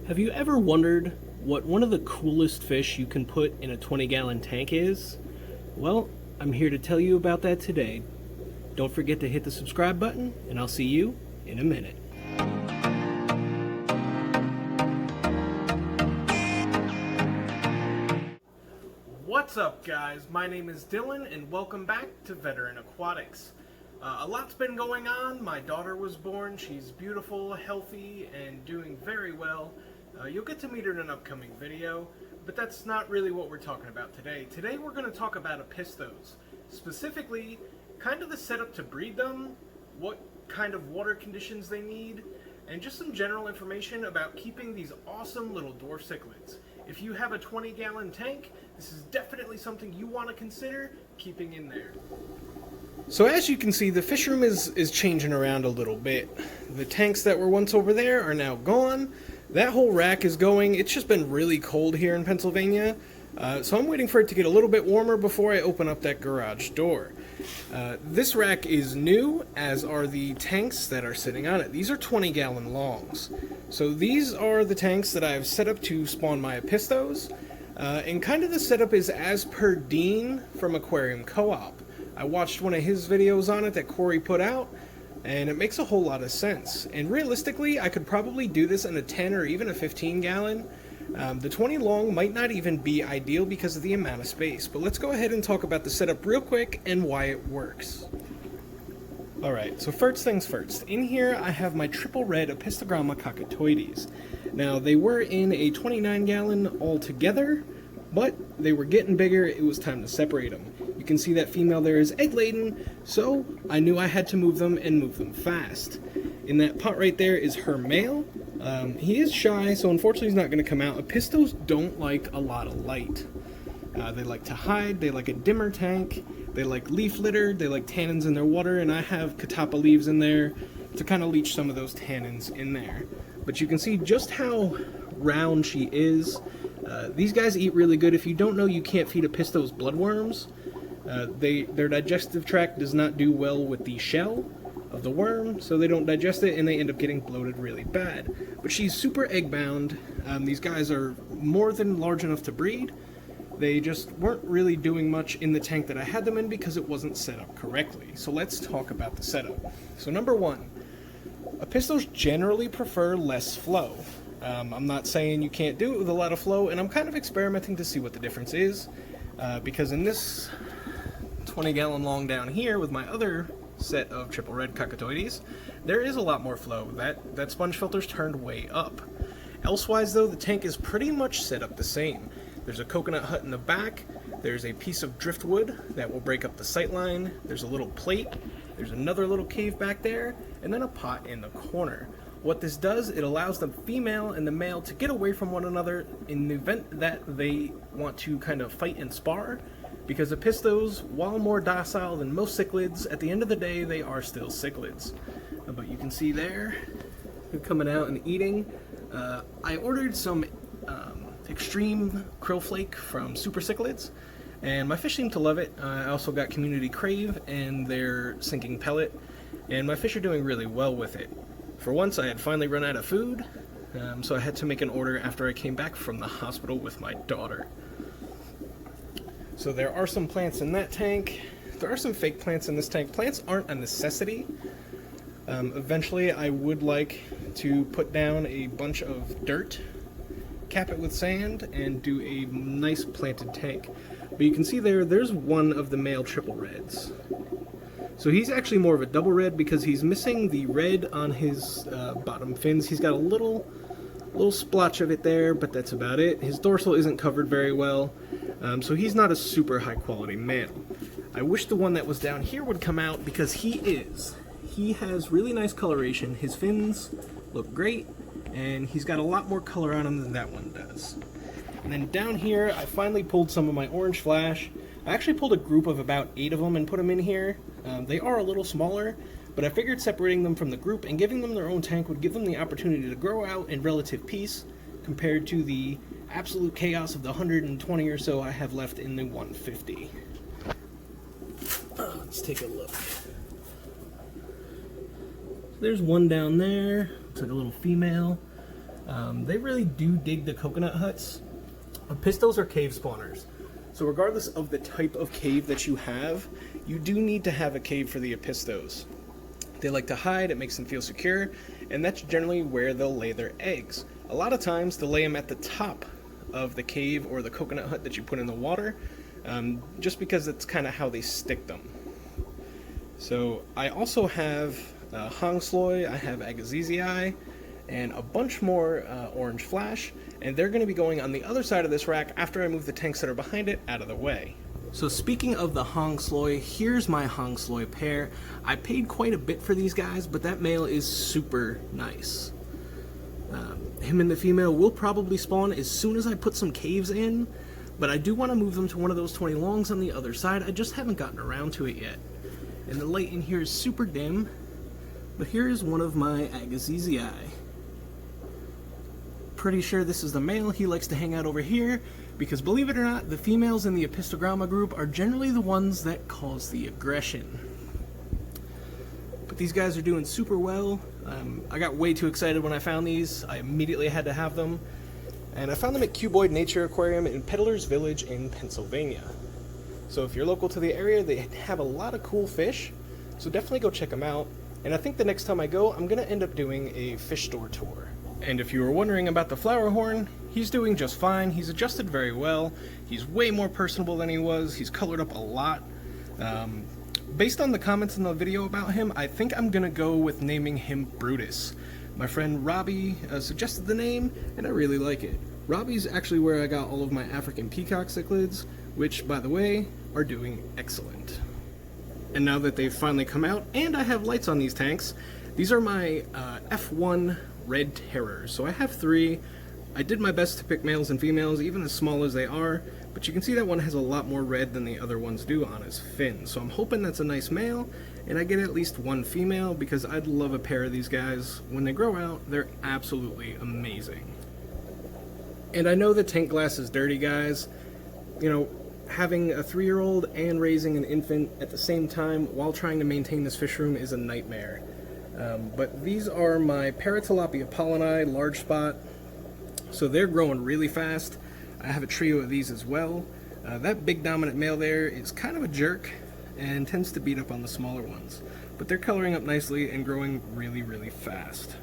Have you ever wondered what one of the coolest fish you can put in a 20-gallon tank is? Well, I'm here to tell you about that today. Don't forget to hit the subscribe button, and I'll see you in a minute. What's up, guys? My name is Dylan, and welcome back to Veteran Aquatics. A lot's been going on. My daughter was born. She's beautiful, healthy, and doing very well. You'll get to meet her in an upcoming video, but that's not really what we're talking about today. Today we're going to talk about Apistos, specifically kind of the setup to breed them, what kind of water conditions they need, and just some general information about keeping these awesome little dwarf cichlids. If you have a 20-gallon tank, this is definitely something you want to consider keeping in there. So as you can see, the fish room is changing around a little bit. The tanks that were once over there are now gone. That whole rack is going. It's just been really cold here in Pennsylvania, so I'm waiting for it to get a little bit warmer before I open up that garage door. This rack is new, as are the tanks that are sitting on it. These are 20-gallon longs. So these are the tanks that I've set up to spawn my Apistos, and kind of the setup is as per Dean from Aquarium Co-op. I watched one of his videos on it that Corey put out, and it makes a whole lot of sense. And realistically, I could probably do this in a 10 or even a 15-gallon. The 20 long might not even be ideal because of the amount of space, but let's go ahead and talk about the setup real quick and why it works. Alright, so first things first. In here, I have my triple red Apistogramma cockatoides. Now, they were in a 29-gallon altogether, but they were getting bigger. It was time to separate them. You can see that female there is egg-laden, so I knew I had to move them and move them fast. In that pot right there is her male. He is shy, so unfortunately he's not going to come out. Apistos don't like a lot of light. They like to hide, they like a dimmer tank, they like leaf litter, they like tannins in their water, and I have catappa leaves in there to kind of leach some of those tannins in there. But you can see just how round she is. These guys eat really good. If you don't know, you can't feed Apistos bloodworms. Their digestive tract does not do well with the shell of the worm, so they don't digest it and they end up getting bloated really bad. But she's super egg bound. These guys are more than large enough to breed. They just weren't really doing much in the tank that I had them in because it wasn't set up correctly. So let's talk about the setup. So number one, Apistos generally prefer less flow. I'm not saying you can't do it with a lot of flow, and I'm kind of experimenting to see what the difference is, because in this 20-gallon long down here with my other set of triple red cockatoides, there is a lot more flow. That sponge filter's turned way up. Elsewise though, the tank is pretty much set up the same. There's a coconut hut in the back, there's a piece of driftwood that will break up the sightline, there's a little plate, there's another little cave back there, and then a pot in the corner. What this does, it allows the female and the male to get away from one another in the event that they want to kind of fight and spar, because Apistos, while more docile than most cichlids, at the end of the day, they are still cichlids. But you can see there, they're coming out and eating. I ordered some extreme krill flake from Super Cichlids, and my fish seem to love it. I also got Community Crave and their sinking pellet, and my fish are doing really well with it. For once, I had finally run out of food, so I had to make an order after I came back from the hospital with my daughter. So there are some plants in that tank. There are some fake plants in this tank. Plants aren't a necessity. Eventually, I would like to put down a bunch of dirt, cap it with sand, and do a nice planted tank. But you can see there's one of the male triple reds. So he's actually more of a double red because he's missing the red on his bottom fins. He's got a little splotch of it there, but that's about it. His dorsal isn't covered very well, so he's not a super high quality male. I wish the one that was down here would come out because he has really nice coloration. His fins look great, and he's got a lot more color on him than that one does. And then down here, I finally pulled some of my orange flash. I actually pulled a group of about 8 of them and put them in here. They are a little smaller, but I figured separating them from the group and giving them their own tank would give them the opportunity to grow out in relative peace compared to the absolute chaos of the 120 or so I have left in the 150. Let's take a look. There's one down there. Looks like a little female. They really do dig the coconut huts. Apistos are cave spawners. So regardless of the type of cave that you have, you do need to have a cave for the Apistos. They like to hide, it makes them feel secure, and that's generally where they'll lay their eggs. A lot of times they'll lay them at the top of the cave or the coconut hut that you put in the water, just because it's kind of how they stick them. So I also have Hongsloy, I have Agazizii, and a bunch more orange flash, and they're going to be going on the other side of this rack after I move the tanks that are behind it out of the way. So speaking of the Hongsloy, here's my Hongsloy pair. I paid quite a bit for these guys, but that male is super nice. Him and the female will probably spawn as soon as I put some caves in, but I do want to move them to one of those 20 longs on the other side. I just haven't gotten around to it yet. And the light in here is super dim, but here's one of my Agazizii. Pretty sure this is the male. He likes to hang out over here because, believe it or not, the females in the Apistogramma group are generally the ones that cause the aggression. But these guys are doing super well. I got way too excited when I found these. I immediately had to have them. And I found them at Cuboid Nature Aquarium in Peddler's Village in Pennsylvania. So if you're local to the area, they have a lot of cool fish. So definitely go check them out. And I think the next time I go, I'm going to end up doing a fish store tour. And if you were wondering about the flower horn, he's doing just fine. He's adjusted very well. He's way more personable than he was. He's colored up a lot. Based on the comments in the video about him, I think I'm gonna go with naming him Brutus. My friend Robbie suggested the name, and I really like it. Robbie's actually where I got all of my African peacock cichlids, which, by the way, are doing excellent. And now that they've finally come out, and I have lights on these tanks, these are my F1 Red Terrors. So I have 3. I did my best to pick males and females, even as small as they are, but you can see that one has a lot more red than the other ones do on his fin. So I'm hoping that's a nice male, and I get at least 1 female, because I'd love a pair of these guys. When they grow out, they're absolutely amazing. And I know the tank glass is dirty, guys. You know, having a 3-year-old and raising an infant at the same time while trying to maintain this fish room is a nightmare. But these are my Paratilapia pollini large spot, so they're growing really fast. I have a trio of these as well. That big dominant male there is kind of a jerk and tends to beat up on the smaller ones, but they're coloring up nicely and growing really, really fast.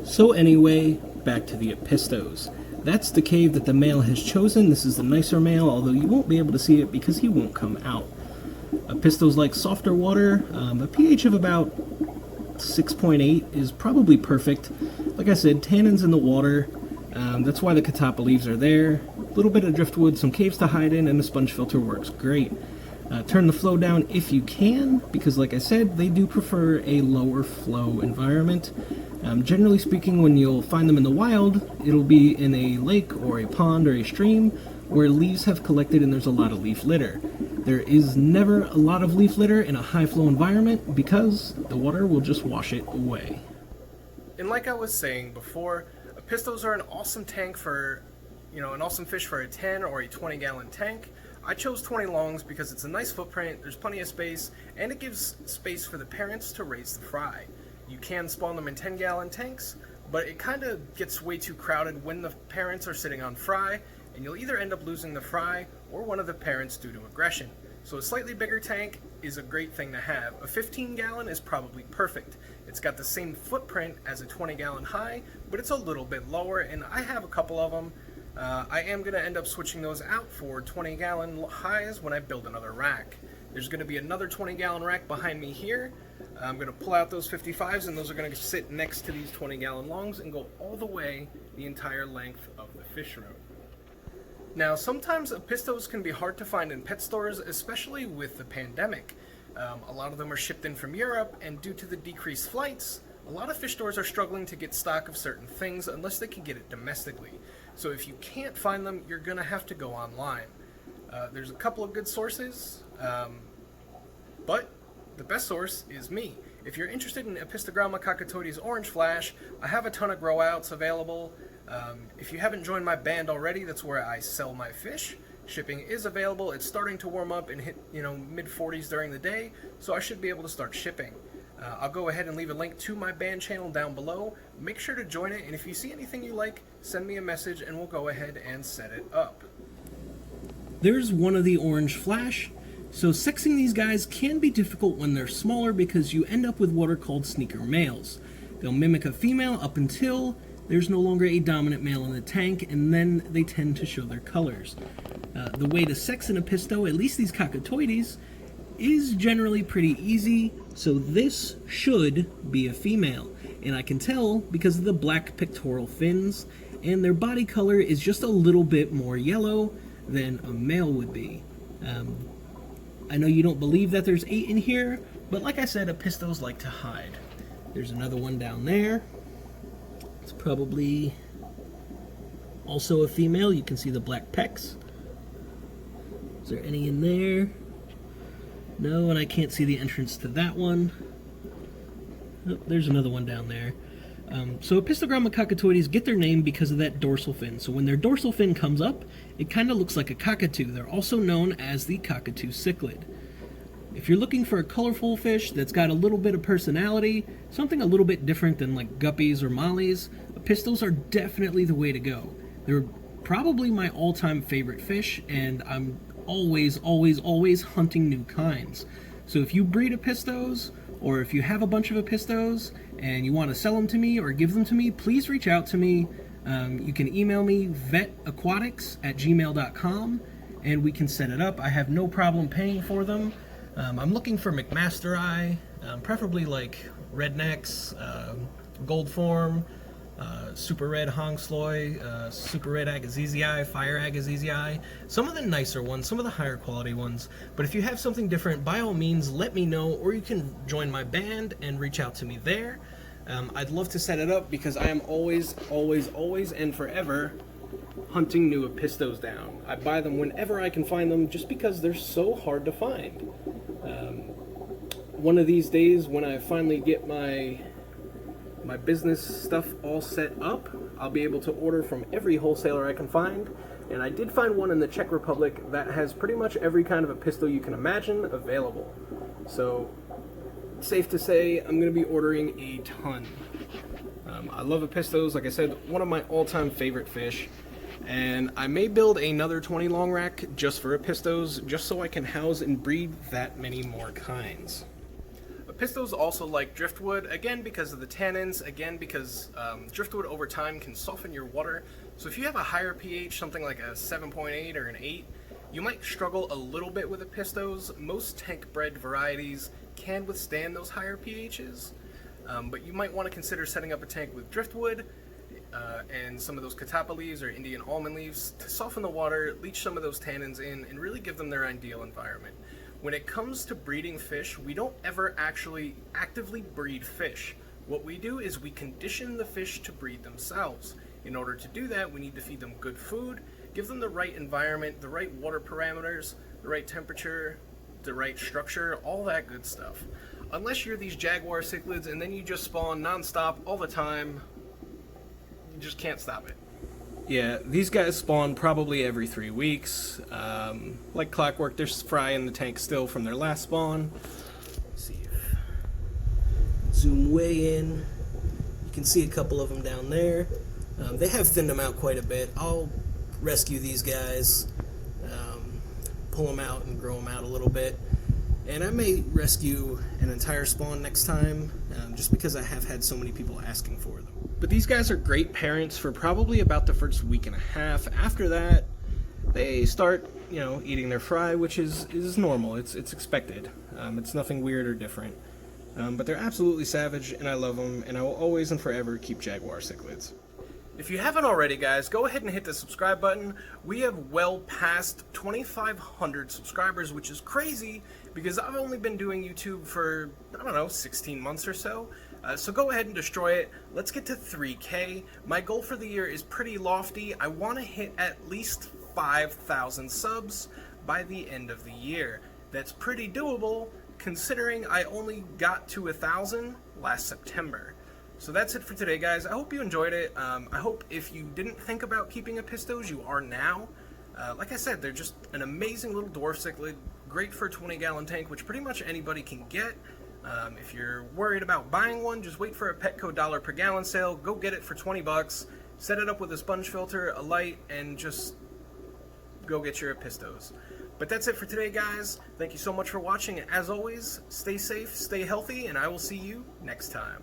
So anyway, back to the Apistos. That's the cave that the male has chosen. This is the nicer male, although you won't be able to see it because he won't come out. Apistos like softer water. A pH of about 6.8 is probably perfect. Like I said, tannins in the water. That's why the catappa leaves are there. A little bit of driftwood, some caves to hide in, and the sponge filter works great. Turn the flow down if you can, because like I said, they do prefer a lower flow environment. Generally speaking, when you'll find them in the wild, it'll be in a lake or a pond or a stream where leaves have collected and there's a lot of leaf litter. There is never a lot of leaf litter in a high flow environment because the water will just wash it away. And like I was saying before, Apistos are an awesome tank for, an awesome fish for a 10 or a 20 gallon tank. I chose 20 longs because it's a nice footprint, there's plenty of space, and it gives space for the parents to raise the fry. You can spawn them in 10 gallon tanks, but it kind of gets way too crowded when the parents are sitting on fry, and you'll either end up losing the fry or one of the parents due to aggression. So a slightly bigger tank is a great thing to have. A 15 gallon is probably perfect. It's got the same footprint as a 20 gallon high, but it's a little bit lower, and I have a couple of them. I am going to end up switching those out for 20 gallon highs when I build another rack. There's going to be another 20 gallon rack behind me here. I'm going to pull out those 55s, and those are going to sit next to these 20 gallon longs and go all the way the entire length of the fish room. Now, sometimes Apistos can be hard to find in pet stores, especially with the pandemic. A lot of them are shipped in from Europe, and due to the decreased flights, a lot of fish stores are struggling to get stock of certain things unless they can get it domestically. So if you can't find them, you're going to have to go online. There's a couple of good sources, but the best source is me. If you're interested in Apistogramma cockatodes orange flash, I have a ton of Growouts available. If you haven't joined my band already, that's where I sell my fish. Shipping is available. It's starting to warm up and hit mid 40s during the day, so I should be able to start shipping. I'll go ahead and leave a link to my band channel down below. Make sure to join it, and if you see anything you like, send me a message and we'll go ahead and set it up. There's one of the orange flash. So sexing these guys can be difficult when they're smaller because you end up with what are called sneaker males. They'll mimic a female up until there's no longer a dominant male in the tank, and then they tend to show their colors. The way to sex an Apisto, at least these cockatoides, is generally pretty easy. So this should be a female, and I can tell because of the black pectoral fins, and their body color is just a little bit more yellow than a male would be. I know you don't believe that there's 8 in here, but like I said, Apistos like to hide. There's another one down there. It's probably also a female. You can see the black pecs. Is there any in there? No, and I can't see the entrance to that one. Oh, there's another one down there. So Apistogramma cockatoides get their name because of that dorsal fin. So when their dorsal fin comes up, it kind of looks like a cockatoo. They're also known as the cockatoo cichlid. If you're looking for a colorful fish that's got a little bit of personality, something a little bit different than like guppies or mollies, Apistos are definitely the way to go. They're probably my all-time favorite fish, and I'm always hunting new kinds. So if you breed Apistos, or if you have a bunch of Apistos and you want to sell them to me or give them to me, please reach out to me. You can email me vetaquatics@gmail.com and we can set it up. I have no problem paying for them. I'm looking for McMasteri, preferably like rednecks, gold form, super red hongsloy, super red agazizii, fire agazizii, some of the nicer ones, some of the higher quality ones. But if you have something different, by all means let me know, or you can join my band and reach out to me there. I'd love to set it up because I am always and forever hunting new Apistos down. I buy them whenever I can find them just because they're so hard to find. One of these days when I finally get my business stuff all set up, I'll be able to order from every wholesaler I can find, and I did find one in the Czech Republic that has pretty much every kind of Apisto you can imagine available. So, safe to say, I'm going to be ordering a ton. I love Apistos, like I said, one of my all-time favorite fish, and I may build another 20 long rack just for Apistos, just so I can house and breed that many more kinds. Apistos also like driftwood, again because of the tannins, again because driftwood over time can soften your water. So if you have a higher pH, something like a 7.8 or an 8, you might struggle a little bit with Apistos. Most tank-bred varieties can withstand those higher pHs, but you might want to consider setting up a tank with driftwood and some of those catappa leaves or Indian almond leaves to soften the water, leach some of those tannins in, and really give them their ideal environment. When it comes to breeding fish, we don't ever actually actively breed fish. What we do is we condition the fish to breed themselves. In order to do that, we need to feed them good food, give them the right environment, the right water parameters, the right temperature, the right structure, all that good stuff. Unless you're these jaguar cichlids and then you just spawn non-stop all the time, you just can't stop it. Yeah, these guys spawn probably every 3 weeks. Like clockwork, there's fry in the tank still from their last spawn. Let's see if zoom way in. You can see a couple of them down there. They have thinned them out quite a bit. I'll rescue these guys, pull them out and grow them out a little bit. And I may rescue an entire spawn next time, just because I have had so many people asking for them. But these guys are great parents for probably about the first week and a half. After that, they start, eating their fry, which is normal. It's expected. It's nothing weird or different. But they're absolutely savage, and I love them, and I will always and forever keep jaguar cichlids. If you haven't already, guys, go ahead and hit the subscribe button. We have well past 2,500 subscribers, which is crazy because I've only been doing YouTube for, 16 months or so. So go ahead and destroy it. Let's get to 3K. My goal for the year is pretty lofty. I want to hit at least 5,000 subs by the end of the year. That's pretty doable considering I only got to 1,000 last September. So that's it for today, guys. I hope you enjoyed it. I hope if you didn't think about keeping Apistos, you are now. Like I said, they're just an amazing little dwarf cichlid, great for a 20-gallon tank, which pretty much anybody can get. If you're worried about buying one, just wait for a Petco $1 per gallon sale. Go get it for 20 bucks. Set it up with a sponge filter, a light, and just go get your Apistos. But that's it for today, guys. Thank you so much for watching. As always, stay safe, stay healthy, and I will see you next time.